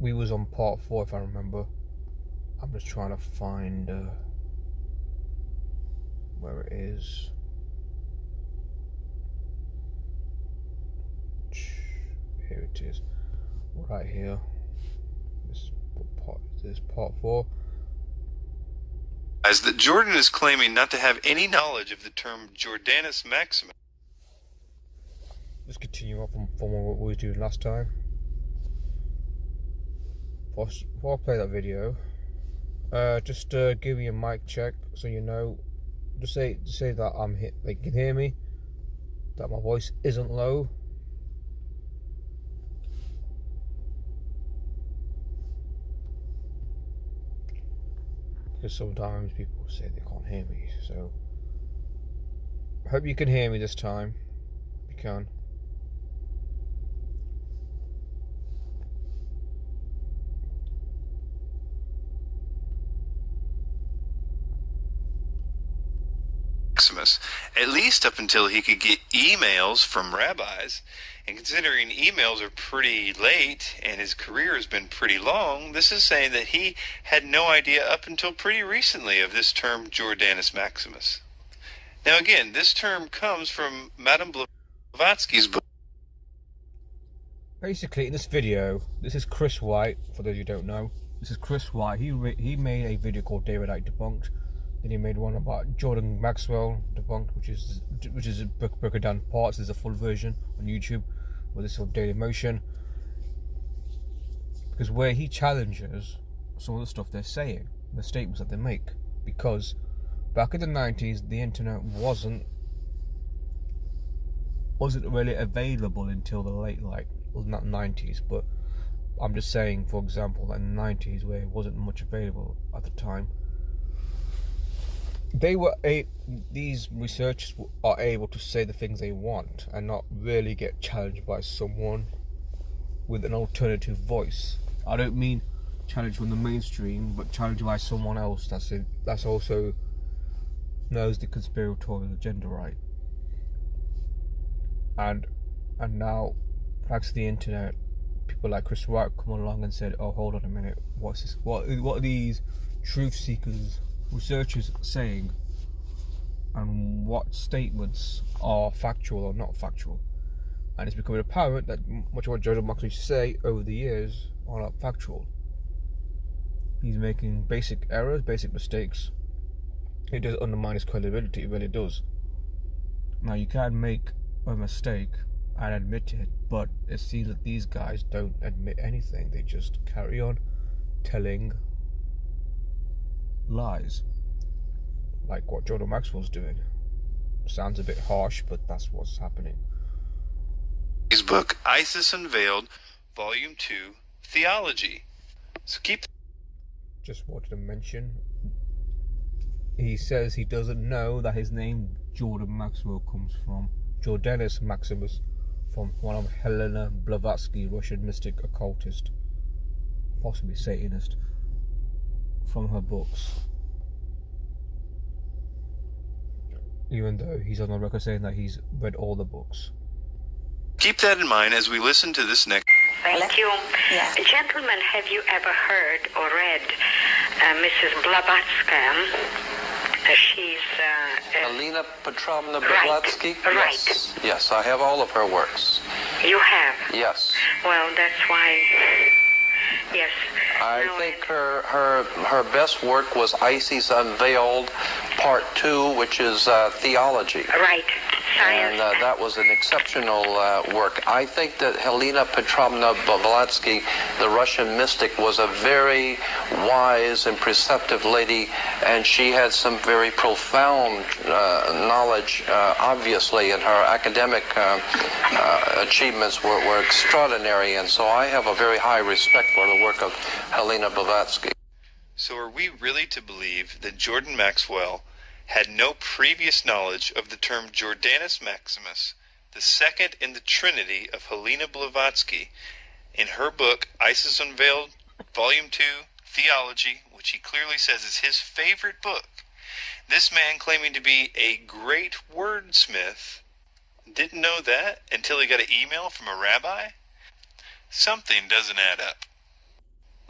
we was on part 4, if I remember. I'm just trying to find where it is. Here it is, right here. This is part 4. As that Jordan is claiming not to have any knowledge of the term Jordanus Maximus. Let's continue up from what we were doing last time. Before I play that video, just give me a mic check so you know. Just say that I'm here, like you can hear me, that my voice isn't low. Because sometimes people say they can't hear me, so I hope you can hear me this time. If you can. Maximus, at least up until he could get emails from rabbis. And considering emails are pretty late and his career has been pretty long, this is saying that he had no idea up until pretty recently of this term Jordanus Maximus. Now again, this term comes from Madame Blavatsky's book. Basically, in this video, this is Chris White, for those who don't know. This is Chris White. He made a video called David Icke Debunked. Then he made one about Jordan Maxwell Debunked, which is broken down parts. There's a full version on YouTube with this sort of Daily Motion, because where he challenges some of the stuff they're saying, the statements that they make, because back in the 90s the internet wasn't really available until the late, like, well, not 90s, but I'm just saying, for example, like in the 90s, where it wasn't much available at the time, these researchers are able to say the things they want and not really get challenged by someone with an alternative voice. I don't mean challenged from the mainstream, but challenged by someone else that's also knows the conspiratorial agenda, right? And now, thanks to the internet, people like Chris White come along and said, "Oh, hold on a minute, what's this? What are these truth seekers, researchers saying, and what statements are factual or not factual?" And it's becoming apparent that much of what Jordan Maxwell used to say over the years are not factual. He's making basic errors, basic mistakes. It does undermine his credibility, it really does. Now, you can make a mistake and admit it, but it seems that these guys don't admit anything. They just carry on telling lies, like what Jordan Maxwell's doing. Sounds a bit harsh, but that's what's happening. His book, ISIS Unveiled, Volume 2, Theology. So just wanted to mention, he says he doesn't know that his name Jordan Maxwell comes from Jordanus Maximus, from one of Helena Blavatsky, Russian mystic occultist, possibly Satanist, from her books. Even though he's on the record saying that he's read all the books. Keep that in mind as we listen to this next. Thank you. Yeah. Gentlemen, have you ever heard or read Mrs. Blavatsky? She's... Helena Petrovna Blavatsky? Right. Yes. Yes, I have all of her works. You have? Yes. Well, that's why... Yes. I think her best work was ISIS Unveiled, Part 2, which is theology. Right. Science. And that was an exceptional work. I think that Helena Petrovna Blavatsky, the Russian mystic, was a very wise and perceptive lady, and she had some very profound knowledge, obviously, and her academic achievements were extraordinary, and so I have a very high respect for the work of Helena Blavatsky. So are we really to believe that Jordan Maxwell had no previous knowledge of the term Jordanus Maximus, the second in the trinity of Helena Blavatsky, in her book ISIS Unveiled, Volume 2, Theology, which he clearly says is his favorite book? This man, claiming to be a great wordsmith, didn't know that until he got an email from a rabbi? Something doesn't add up.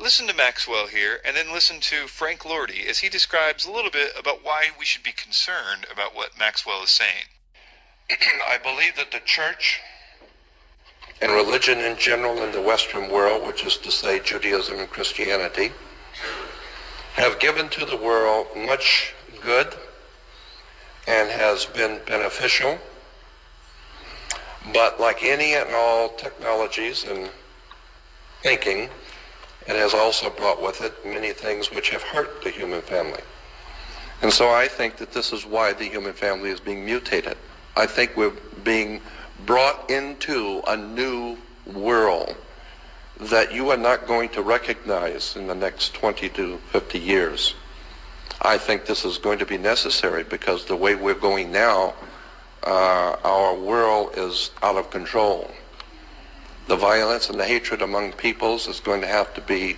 Listen to Maxwell here, and then listen to Frank Lordy as he describes a little bit about why we should be concerned about what Maxwell is saying. I believe that the church and religion in general in the Western world, which is to say Judaism and Christianity, have given to the world much good and has been beneficial. But like any and all technologies and thinking, it has also brought with it many things which have hurt the human family. And so I think that this is why the human family is being mutated. I think we're being brought into a new world that you are not going to recognize in the next 20 to 50 years. I think this is going to be necessary because the way we're going now, our world is out of control. The violence and the hatred among peoples is going to have to be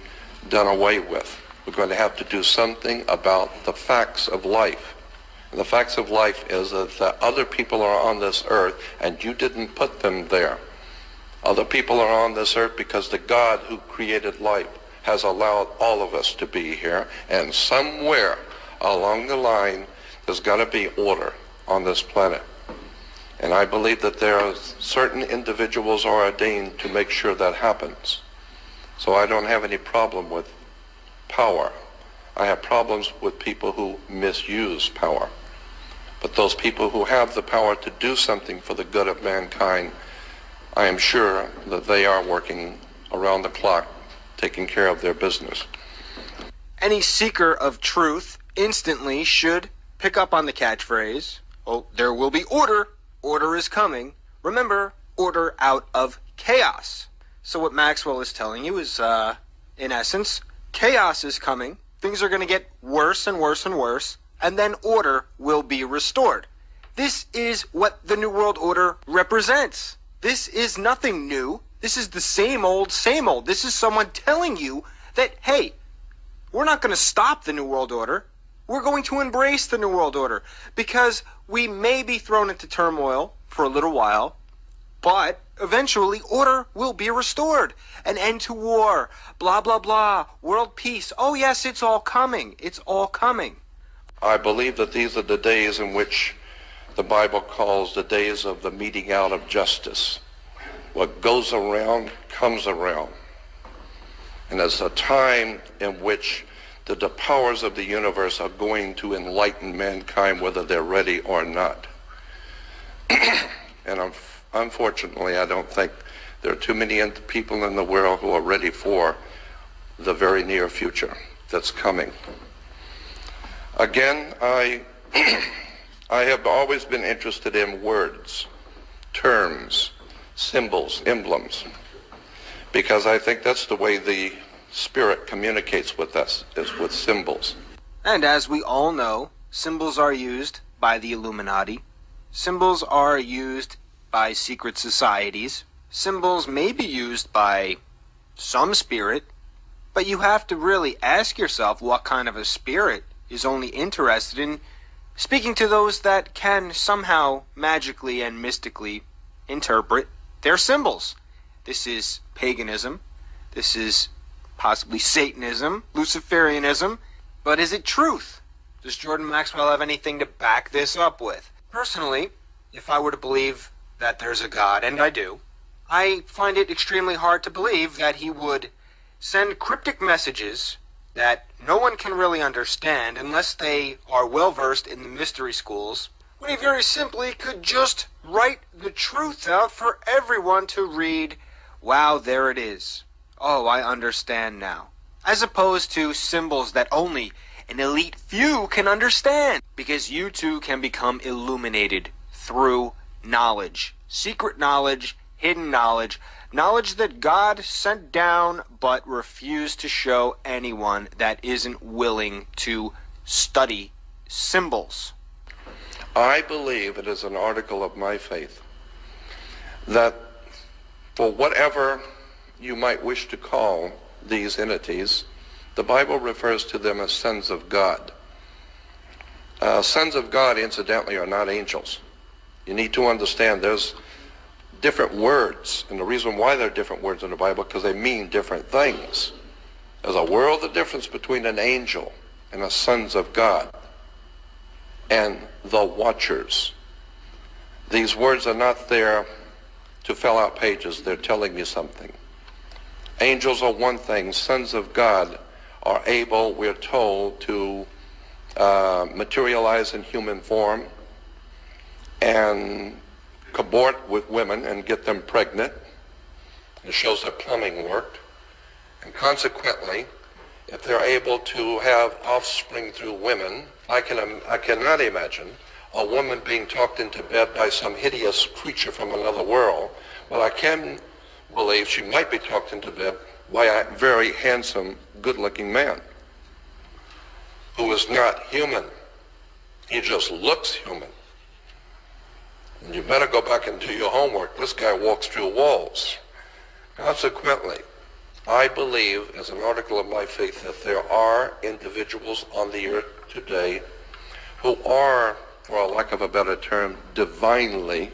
done away with. We're going to have to do something about the facts of life. And the facts of life is that other people are on this earth and you didn't put them there. Other people are on this earth because the God who created life has allowed all of us to be here, and somewhere along the line there's got to be order on this planet. And I believe that there are certain individuals are ordained to make sure that happens. So I don't have any problem with power. I have problems with people who misuse power. But those people who have the power to do something for the good of mankind, I am sure that they are working around the clock, taking care of their business. Any seeker of truth instantly should pick up on the catchphrase, "Oh, there will be order. Order is coming." Remember, order out of chaos. So what Maxwell is telling you is, in essence, chaos is coming. Things are going to get worse and worse and worse, and then order will be restored. This is what the New World Order represents. This is nothing new. This is the same old, same old. This is someone telling you that, hey, we're not going to stop the New World Order. We're going to embrace the New World Order because we may be thrown into turmoil for a little while, but eventually order will be restored. An end to war, blah, blah, blah, world peace. Oh, yes, it's all coming. It's all coming. I believe that these are the days in which the Bible calls the days of the meting out of justice. What goes around comes around. And it's a time in which the powers of the universe are going to enlighten mankind whether they're ready or not. And unfortunately, I don't think there are too many people in the world who are ready for the very near future that's coming. Again, I have always been interested in words, terms, symbols, emblems, because I think that's the way the Spirit communicates with us, is with symbols. And as we all know, symbols are used by the Illuminati. Symbols are used by secret societies. Symbols may be used by some spirit, but you have to really ask yourself what kind of a spirit is only interested in speaking to those that can somehow magically and mystically interpret their symbols. This is paganism. This is possibly Satanism, Luciferianism, but is it truth? Does Jordan Maxwell have anything to back this up with? Personally, if I were to believe that there's a God, and I do, I find it extremely hard to believe that he would send cryptic messages that no one can really understand unless they are well-versed in the mystery schools, when he very simply could just write the truth out for everyone to read. Wow, there it is. Oh, I understand now. As opposed to symbols that only an elite few can understand, because you too can become illuminated through knowledge. Secret knowledge, hidden knowledge, knowledge that God sent down but refused to show anyone that isn't willing to study symbols. I believe it is an article of my faith that for whatever you might wish to call these entities, the Bible refers to them as sons of God. Sons of God, incidentally, are not angels. You need to understand there's different words, and the reason why there are different words in the Bible because they mean different things. There's a world of difference between an angel and the sons of God and the watchers. These words are not there to fill out pages. They're telling you something. Angels are one thing. Sons of God are able, we're told, to materialize in human form and cabort with women and get them pregnant. It shows that plumbing worked. And consequently, if they're able to have offspring through women, I cannot imagine a woman being talked into bed by some hideous creature from another world. But I can believe she might be talked into bed by a very handsome, good-looking man who is not human. He just looks human. And you better go back and do your homework. This guy walks through walls. Consequently, I believe, as an article of my faith, that there are individuals on the earth today who are, for a lack of a better term, divinely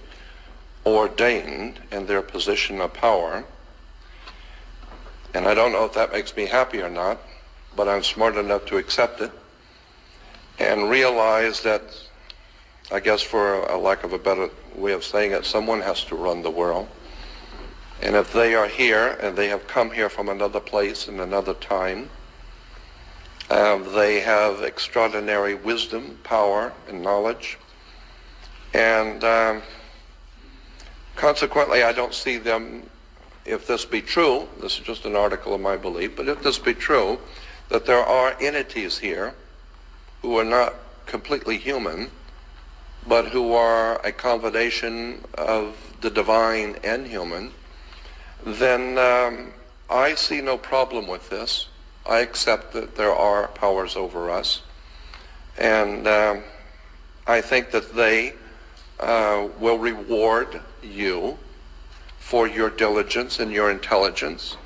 ordained in their position of power. And I don't know if that makes me happy or not, but I'm smart enough to accept it and realize that, I guess for a lack of a better way of saying it, someone has to run the world. And if they are here, and they have come here from another place and another time, they have extraordinary wisdom, power, and knowledge. And consequently, I don't see them, if this be true, this is just an article of my belief, but if this be true, that there are entities here who are not completely human, but who are a combination of the divine and human, then I see no problem with this. I accept that there are powers over us, and I think that they will reward you for your diligence and your intelligence.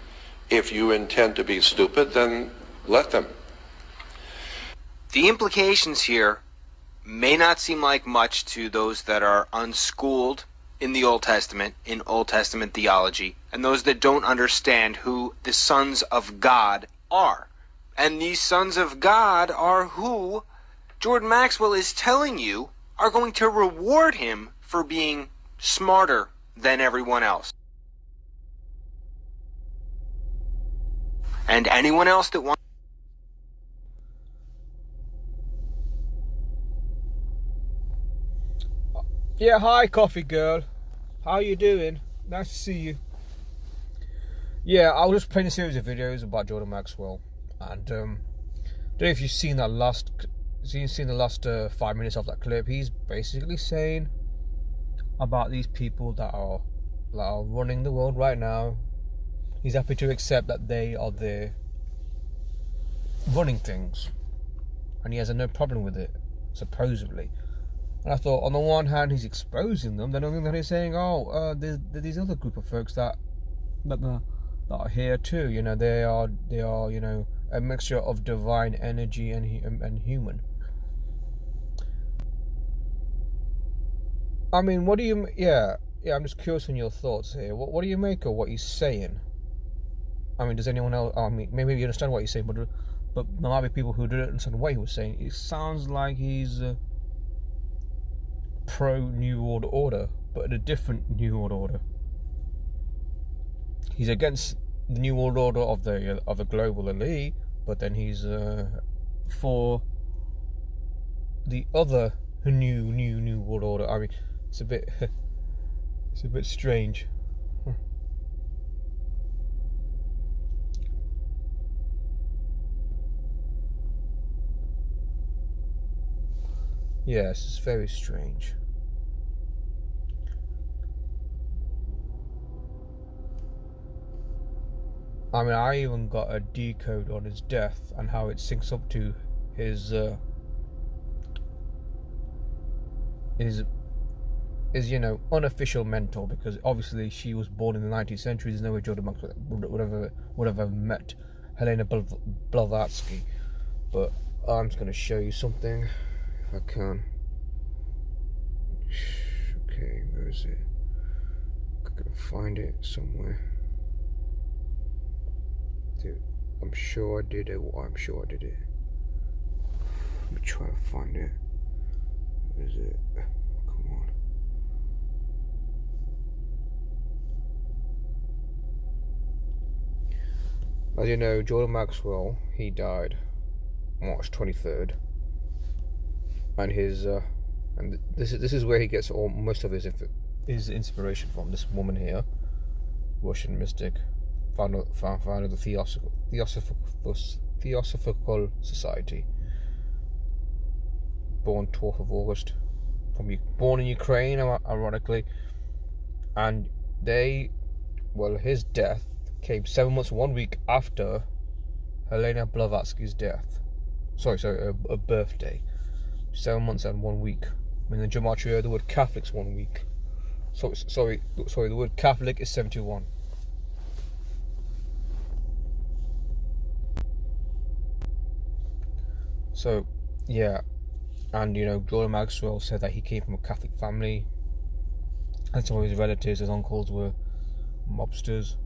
If you intend to be stupid, then let them. The implications here may not seem like much to those that are unschooled in the Old Testament, in Old Testament theology, and those that don't understand who the sons of God are. And these sons of God are who Jordan Maxwell is telling you are going to reward him for being smarter than everyone else. And anyone else that wants... Yeah, hi coffee girl. How you doing? Nice to see you. Yeah, I was just playing a series of videos about Jordan Maxwell, and don't know if you've seen that last, seen the last 5 minutes of that clip. He's basically saying about these people that are running the world right now. He's happy to accept that they are there running things, and he has no problem with it, supposedly. And I thought, on the one hand, he's exposing them. Then on the other hand, he's saying, "Oh, there's these other group of folks that are here too. You know, they are you know, a mixture of divine energy and human." I mean, what do you? Yeah. I'm just curious on your thoughts here. What do you make of what he's saying? I mean, does anyone else? I mean, maybe you understand what he's saying, but there might be people who don't understand what he was saying. It sounds like he's pro New World Order, but a different New World Order. He's against the New World Order of the global elite, but then he's for the other new World Order. I mean, it's a bit strange. Yes, it's very strange. I mean, I even got a decode on his death and how it syncs up to his you know, unofficial mentor, because obviously she was born in the 19th century. There's no way Jordan Maxwell would have met Helena Blavatsky. But I'm just going to show you something. I can. Okay, where is it? I can find it somewhere. Dude. I'm sure I did it. I'm sure I did it. Let me try to find it. Where is it? Come on. As you know, Jordan Maxwell, he died March 23rd, and this is where he gets most of his inspiration from. This woman here, Russian mystic, founder of the Theosophical Society, born 12th of August, born in Ukraine, ironically, and his death came 7 months, 1 week after Helena Blavatsky's death. Her birthday. 7 months and 1 week. In the gematria, the word Catholic's 1 week. Sorry, the word Catholic is 71. So, yeah. And, Jordan Maxwell said that he came from a Catholic family, and some of his relatives, his uncles, were mobsters.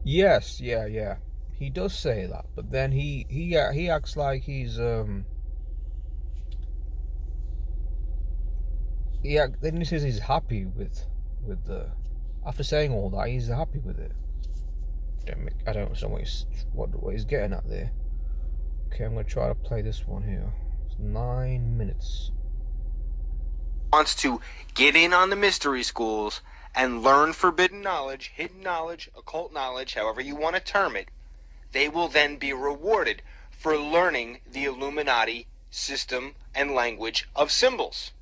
Yes, yeah. He does say that, but then he acts like he's then he says he's happy with the, after saying all that, he's happy with it. I don't understand what he's getting at there. Okay, I'm gonna try to play this one here. It's 9 minutes. Wants to get in on the mystery schools and learn forbidden knowledge, hidden knowledge, occult knowledge, however you want to term it, they will then be rewarded for learning the Illuminati system and language of symbols.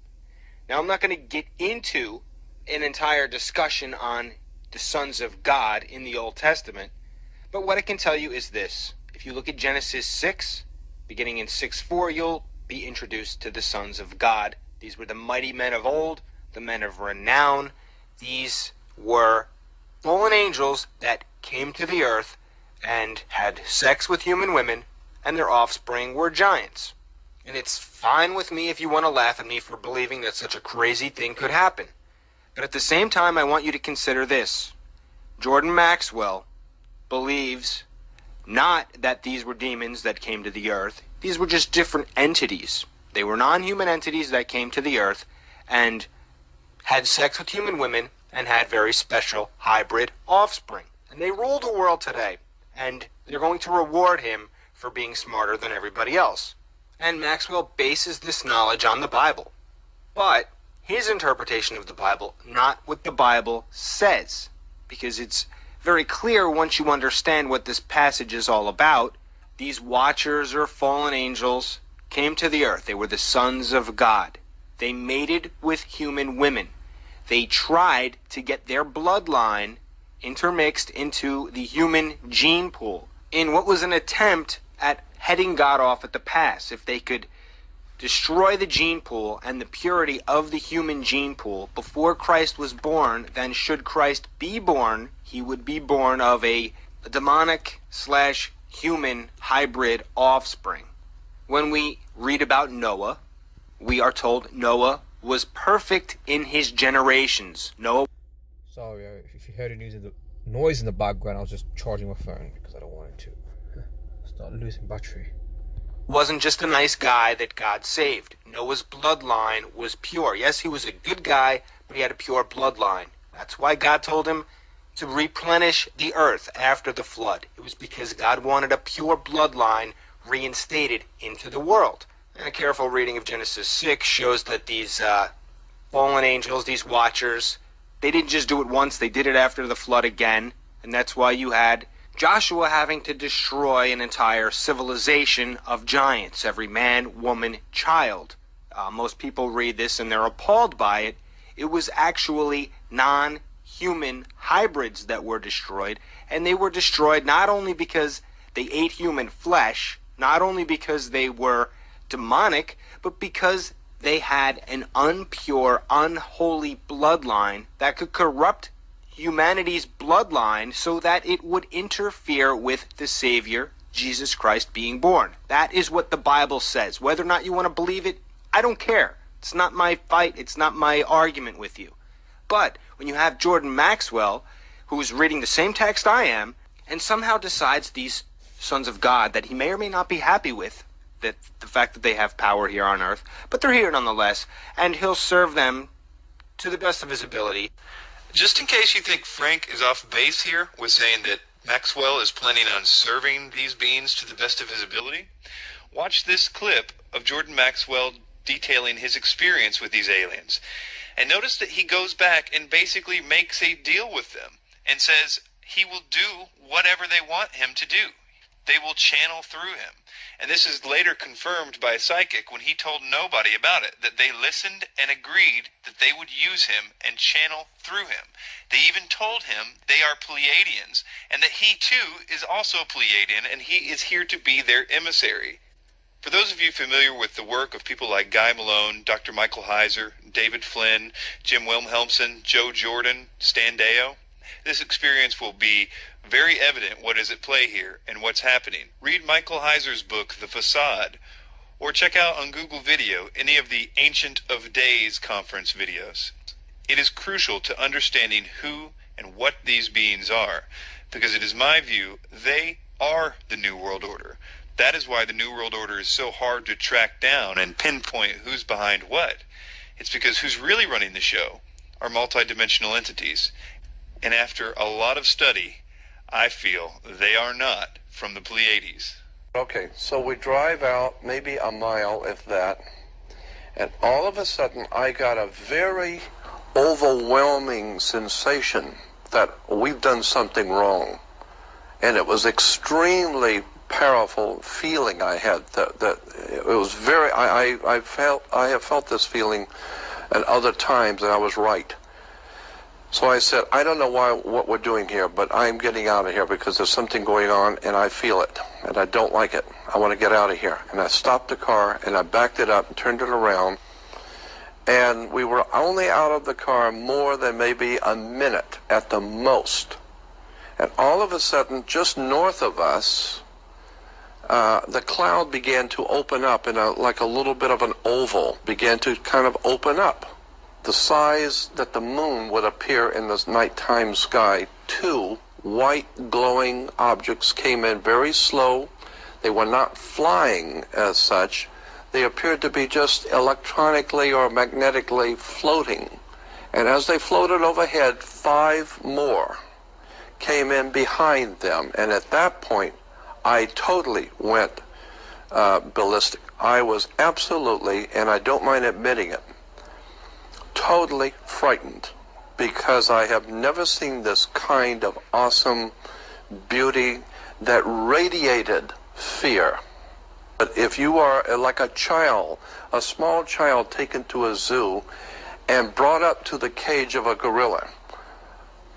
Now, I'm not going to get into an entire discussion on the sons of God in the Old Testament, but what I can tell you is this. If you look at Genesis 6, beginning in 6:4, you'll be introduced to the sons of God. These were the mighty men of old, the men of renown. These were fallen angels that came to the earth and had sex with human women, and their offspring were giants. And it's fine with me if you want to laugh at me for believing that such a crazy thing could happen. But at the same time, I want you to consider this. Jordan Maxwell believes not that these were demons that came to the earth. These were just different entities. They were non-human entities that came to the earth and had sex with human women and had very special hybrid offspring. And they rule the world today. And they're going to reward him for being smarter than everybody else. And Maxwell bases this knowledge on the Bible. But his interpretation of the Bible, not what the Bible says. Because it's very clear once you understand what this passage is all about. These watchers or fallen angels came to the earth. They were the sons of God. They mated with human women. They tried to get their bloodline intermixed into the human gene pool in what was an attempt at heading God off at the pass. If they could destroy the gene pool and the purity of the human gene pool before Christ was born, then should Christ be born, he would be born of a demonic / human hybrid offspring. When we read about Noah, we are told Noah was perfect in his generations. Noah. Sorry, if you heard the noise in the background, I was just charging my phone because I don't want it to start losing battery. Wasn't just a nice guy that God saved. Noah's bloodline was pure. Yes, he was a good guy, but he had a pure bloodline. That's why God told him to replenish the earth after the flood. It was because God wanted a pure bloodline reinstated into the world. And a careful reading of Genesis 6 shows that these fallen angels, these watchers, they didn't just do it once, they did it after the flood again. And that's why you had Joshua having to destroy an entire civilization of giants, every man, woman, child. Most people read this and they're appalled by it. It was actually non-human hybrids that were destroyed. And they were destroyed not only because they ate human flesh, not only because they were demonic, but because they had an unpure, unholy bloodline that could corrupt humanity's bloodline so that it would interfere with the Savior, Jesus Christ, being born. That is what the Bible says. Whether or not you want to believe it, I don't care. It's not my fight. It's not my argument with you. But when you have Jordan Maxwell, who's reading the same text I am, and somehow decides these sons of God that he may or may not be happy with, that the fact that they have power here on earth, but they're here nonetheless, and he'll serve them to the best of his ability. Just in case you think Frank is off base here with saying that Maxwell is planning on serving these beings to the best of his ability, watch this clip of Jordan Maxwell detailing his experience with these aliens. And notice that he goes back and basically makes a deal with them and says he will do whatever they want him to do. They will channel through him. And this is later confirmed by a psychic when he told nobody about it, that they listened and agreed that they would use him and channel through him. They even told him they are Pleiadians and that he too is also a Pleiadian and he is here to be their emissary. For those of you familiar with the work of people like Guy Malone, Dr. Michael Heiser, David Flynn, Jim Wilhelmsen, Joe Jordan, Stan Deyo, this experience will be very evident what is at play here and what's happening. Read Michael Heiser's book, The Facade, or check out on Google Video any of the Ancient of Days conference videos. It is crucial to understanding who and what these beings are, because it is my view they are the New World Order. That is why the New World Order is so hard to track down and pinpoint who's behind what. It's because who's really running the show are multidimensional entities. And after a lot of study, I feel they are not from the Pleiades. Okay, so we drive out maybe a mile, if that, and all of a sudden I got a very overwhelming sensation that we've done something wrong. And it was extremely powerful feeling I had that it was very, I have felt this feeling at other times, and I was right. So I said, I don't know what we're doing here, but I'm getting out of here because there's something going on and I feel it and I don't like it. I want to get out of here. And I stopped the car and I backed it up and turned it around. And we were only out of the car more than maybe a minute at the most. And all of a sudden, just north of us, the cloud began to open up in like a little bit of an oval, began to kind of open up. The size that the moon would appear in the nighttime sky. Two white glowing objects came in very slow. They were not flying as such. They appeared to be just electronically or magnetically floating. And as they floated overhead, 5 more came in behind them. And at that point, I totally went ballistic. I was absolutely, and I don't mind admitting it, totally frightened, because I have never seen this kind of awesome beauty that radiated fear. But if you are like a child, a small child taken to a zoo and brought up to the cage of a gorilla,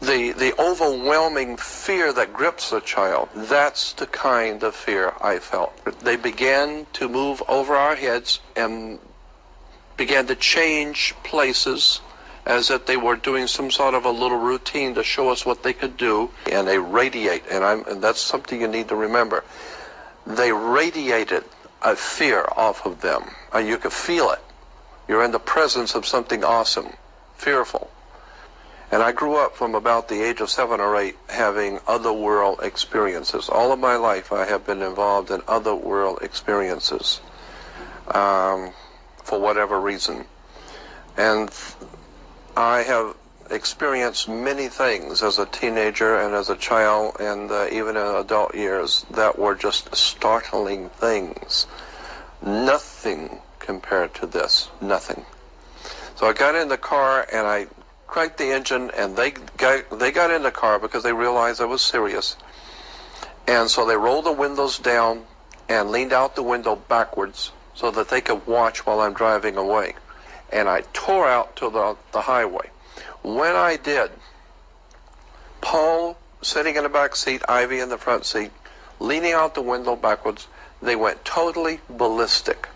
the overwhelming fear that grips a child, that's the kind of fear I felt. They began to move over our heads and began to change places as if they were doing some sort of a little routine to show us what they could do. And they radiate, and that's something you need to remember. They radiated a fear off of them. You could feel it. You're in the presence of something awesome, fearful. And I grew up from about the age of 7 or 8 having otherworld experiences. All of my life I have been involved in otherworld experiences. For whatever reason. And I have experienced many things as a teenager and as a child and even in adult years that were just startling things. Nothing compared to this. Nothing. So I got in the car and I cranked the engine, and they got in the car because they realized I was serious. And so they rolled the windows down and leaned out the window backwards so that they could watch while I'm driving away. And I tore out to the highway. When I did, Paul sitting in the back seat, Ivy in the front seat, leaning out the window backwards, they went totally ballistic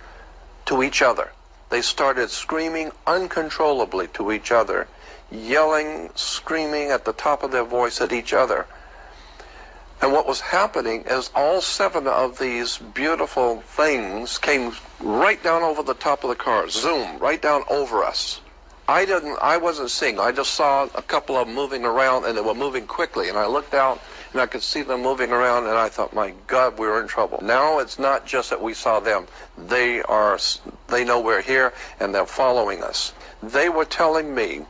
to each other. They started screaming uncontrollably to each other, yelling, screaming at the top of their voice at each other. And what was happening is all 7 of these beautiful things came right down over the top of the car, zoom, right down over us. I wasn't seeing. I just saw a couple of them moving around, and they were moving quickly. And I looked out, and I could see them moving around, and I thought, my God, we were in trouble. Now it's not just that we saw them. They know we're here, and they're following us. They were telling me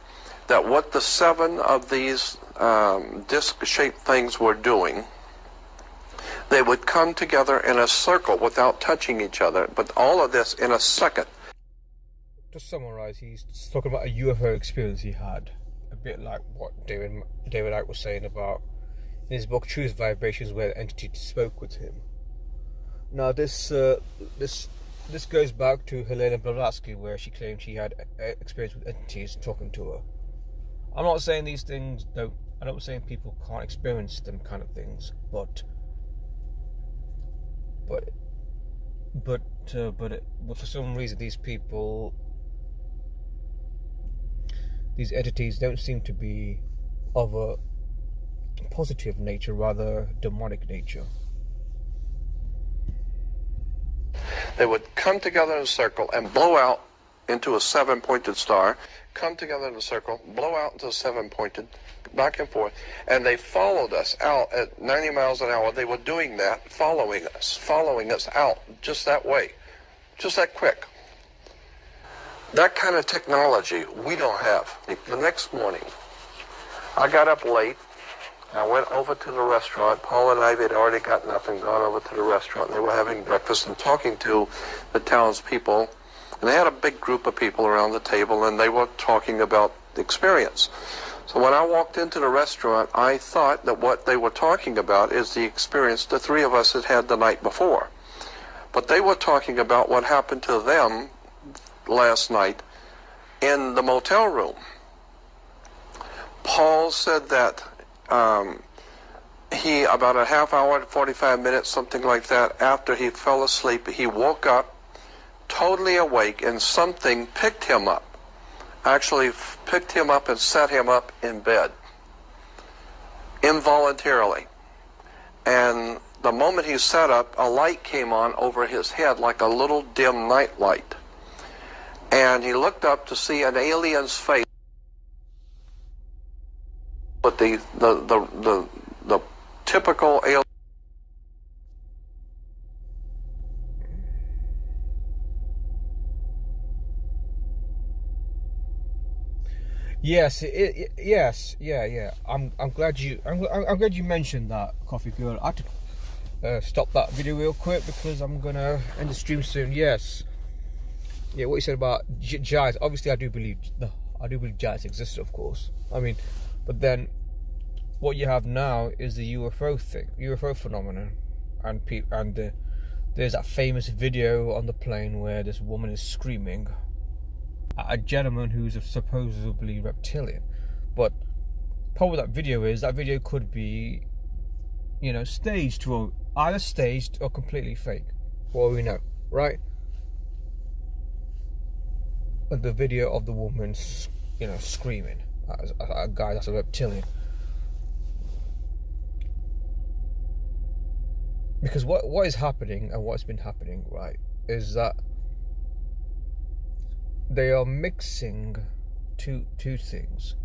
that what the 7 of these disc-shaped things were doing, they would come together in a circle without touching each other, but all of this in a second. To summarize, he's talking about a UFO experience he had, a bit like what David Icke was saying about in his book Truth Vibrations, where the entity spoke with him. Now this goes back to Helena Blavatsky, where she claimed she had experience with entities talking to her. I'm not saying these things don't. I'm not saying people can't experience them kind of things, but for some reason these entities don't seem to be of a positive nature, rather demonic nature. They would come together in a circle and blow out into a 7-pointed star, come together in a circle, blow out into a 7-pointed, back and forth, and they followed us out at 90 miles an hour. They were doing that, following us out just that way, just that quick. That kind of technology we don't have. The next morning, I got up late. I went over to the restaurant. Paul and I had already gotten up and gone over to the restaurant. They were having breakfast and talking to the townspeople. And they had a big group of people around the table, and they were talking about the experience. So when I walked into the restaurant, I thought that what they were talking about is the experience the 3 of us had had the night before. But they were talking about what happened to them last night in the motel room. Paul said that he, about a half hour, 45 minutes, something like that, after he fell asleep, he woke up totally awake, and something picked him up. Actually picked him up and set him up in bed involuntarily. And the moment he sat up, a light came on over his head like a little dim night light. And he looked up to see an alien's face with the typical alien. Yes, yeah. I'm glad you mentioned that, Coffee Girl. I had to stop that video real quick because I'm gonna end the stream soon. Yes, yeah. What you said about giants. Obviously, I do believe giants exist, of course. I mean, but then what you have now is the UFO phenomenon, and there's that famous video on the plane where this woman is screaming at a gentleman who's supposedly reptilian. But problem with that video could be, staged, or either staged or completely fake, for all we know, right? But the video of the woman, screaming at a guy that's a reptilian. Because what is happening, and what's been happening, right, is that they are mixing two things.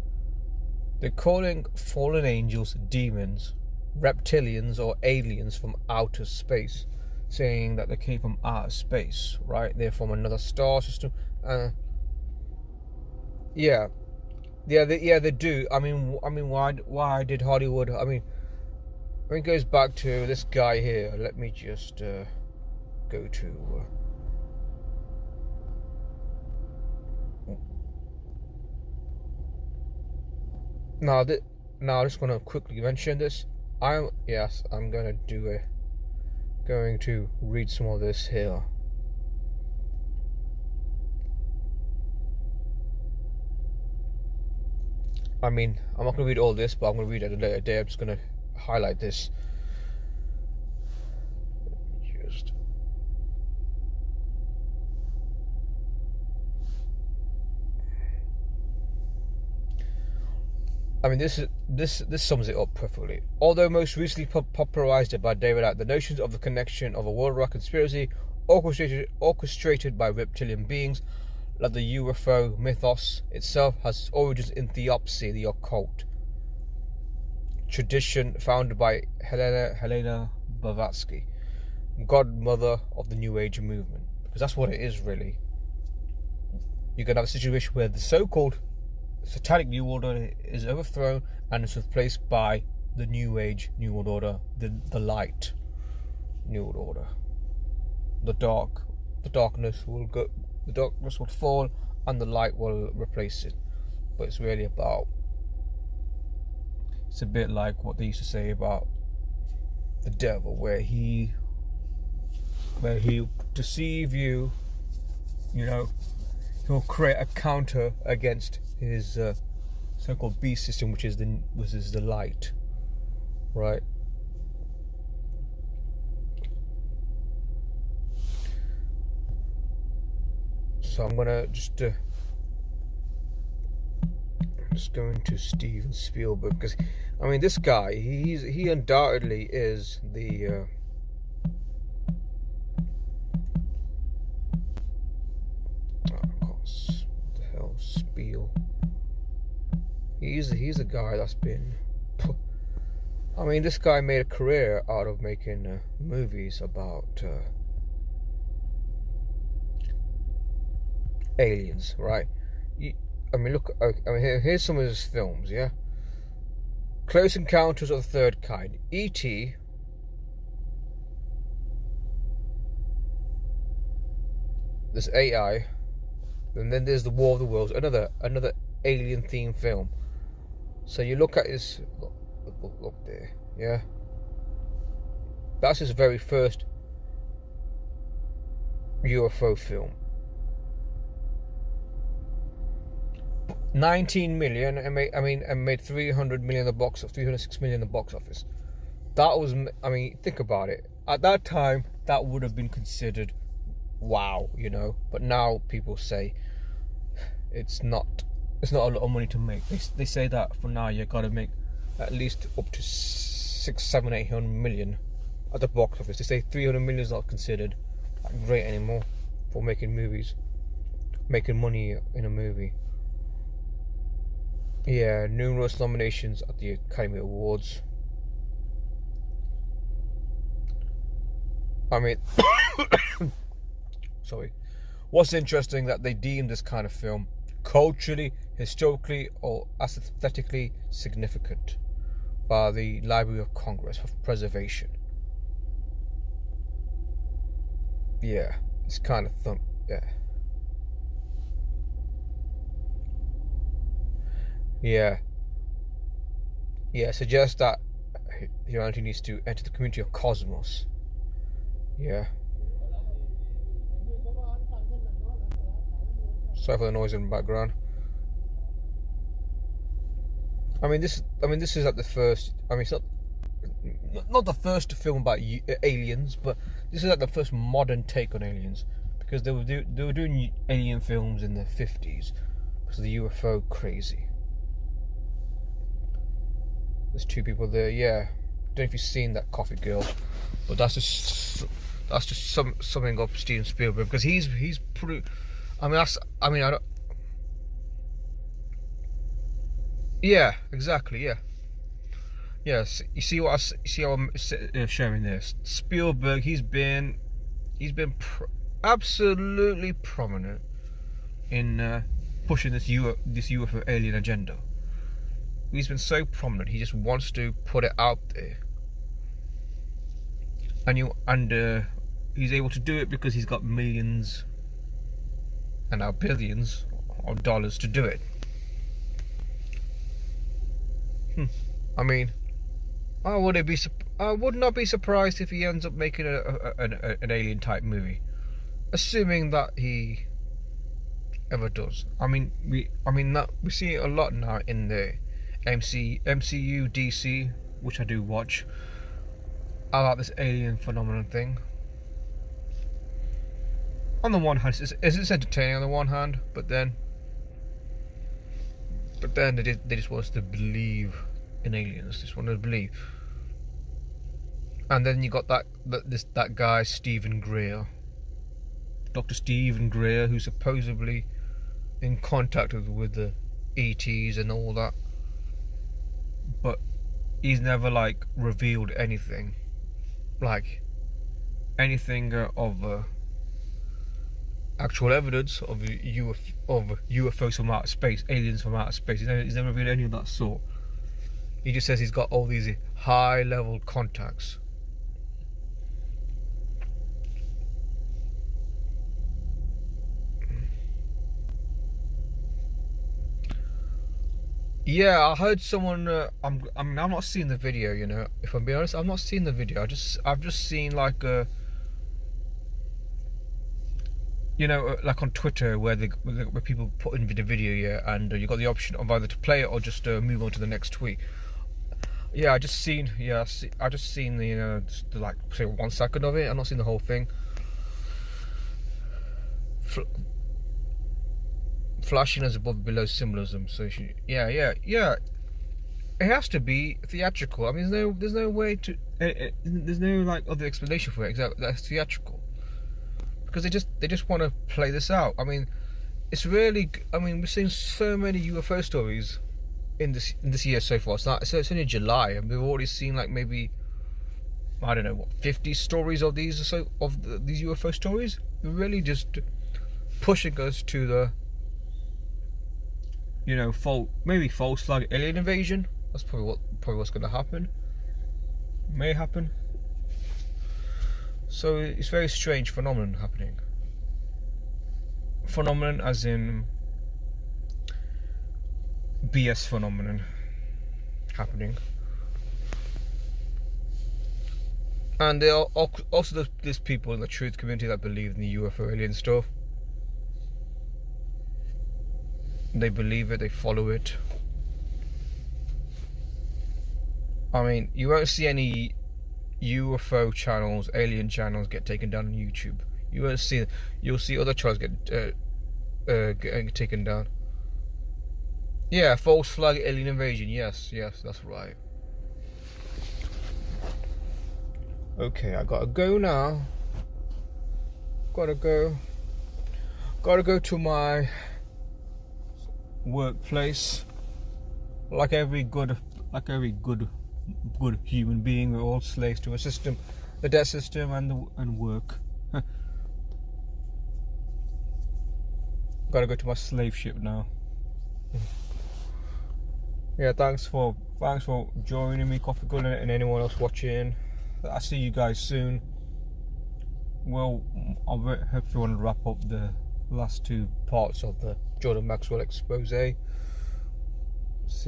They're calling fallen angels demons, reptilians or aliens from outer space, saying that they came from outer space, right? They're from another star system. They do. I mean, why did Hollywood? I mean, it goes back to this guy here. Let me just go to. Now, I'm just gonna quickly mention this. I'm going to read some of this here. I mean, I'm not gonna read all this, but I'm gonna read it at a later day. I'm just gonna highlight this. I mean, this sums it up perfectly. Although most recently popularized by David Icke, the notions of the connection of a worldwide conspiracy orchestrated by reptilian beings, like the UFO mythos itself, has its origins in theosophy, the occult tradition founded by Helena Blavatsky, godmother of the New Age movement. Because that's what it is, really. You can have a situation where the so-called satanic New World Order is overthrown and is replaced by the New Age New World Order, the light New World Order. The darkness will go, the darkness will fall, and the light will replace it. But it's really about, it's a bit like what they used to say about the devil, where he deceive you, you know, he'll create a counter against his so-called beast system, which is the light, right? So I'm gonna just go into Steven Spielberg, because I mean, this guy, he undoubtedly is the He's a guy that's been, I mean, this guy made a career out of making movies about aliens, right? I mean, look, I mean, here's some of his films, yeah? Close Encounters of the Third Kind, E.T., there's AI, and then there's The War of the Worlds, another alien themed film. So you look at his look there, yeah. That's his very first UFO film. 19 million and made 300 million in the box office, 306 million in the box office. That was, I mean, think about it. At that time, that would have been considered wow, you know. But now people say it's not a lot of money to make. They say that for now you got to make at least up to 600, 700, 800 million at the box office. They say 300 million is not considered great anymore for making movies, making money in a movie. Yeah, numerous nominations at the Academy Awards. I mean, sorry. What's interesting that they deem this kind of film culturally, historically, or aesthetically significant by the Library of Congress for preservation. Yeah, it's kind of yeah, suggests that humanity needs to enter the community of cosmos. Yeah. Sorry for the noise in the background. I mean, this is like the first. I mean, it's not the first film about aliens, but this is like the first modern take on aliens, because they were doing alien films in the 50s because of the UFO crazy. There's two people there. Yeah, don't know if you've seen that Coffee Girl, but that's just summing up Steven Spielberg, because he's pretty. I don't. Yeah, exactly. Yeah. Yes, you see how I'm sharing this. Spielberg, he's been absolutely prominent in pushing this UFO alien agenda. He's been so prominent. He just wants to put it out there, and he's able to do it because he's got millions and now billions of dollars to do it. I mean, I would not be surprised if he ends up making an alien type movie, assuming that he ever does. I mean, we see it a lot now in the MCU, DC, which I do watch, about this alien phenomenon thing. On the one hand, it's entertaining on the one hand, but then But then they just want us to believe in aliens. Just want us to believe. And then you got that guy Stephen Greer, Dr. Stephen Greer, who's supposedly in contact with the ETs and all that, but he's never like revealed anything, like anything of actual evidence of UFOs from outer space, aliens from outer space. He's never revealed any of that sort. He just says he's got all these high-level contacts. Yeah, I heard someone. I'm not seeing the video. You know, if I'm being honest, I'm not seeing the video. I've just seen like you know, like on Twitter where where people put in the video, yeah, and you got the option of either to play it or just move on to the next tweet. Yeah, I just seen the the like say 1 second of it. I've not seen the whole thing. Flashing as above below symbolism. So yeah. It has to be theatrical. I mean, there's no way to. There's no like other explanation for it except that's theatrical. Because they just want to play this out. I mean, it's really. I mean, we're seeing so many UFO stories in this year so far. It's only July, and we've already seen like maybe, I don't know, what, 50 stories of these or so of these UFO stories. They're really just pushing us to the, you know, maybe false flag alien invasion. That's probably what's going to happen. May happen. So it's a very strange phenomenon happening. Phenomenon as in BS phenomenon happening. And there are also there's people in the truth community that believe in the UFO alien stuff. They believe it, they follow it. I mean, you won't see any UFO channels, alien channels get taken down on YouTube. You won't see. You'll see other channels get taken down. Yeah, false flag alien invasion. Yes, that's right. Okay, I gotta go now. Gotta go to my workplace. Like every good human being, we're all slaves to a system, the debt system and work. Gotta go to my slave ship now. Yeah, thanks for joining me, Coffee Gullet, and anyone else watching. I'll see you guys soon. Well, I hope you want to wrap up the last 2 parts of the Jordan Maxwell expose. See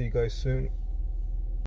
you guys soon.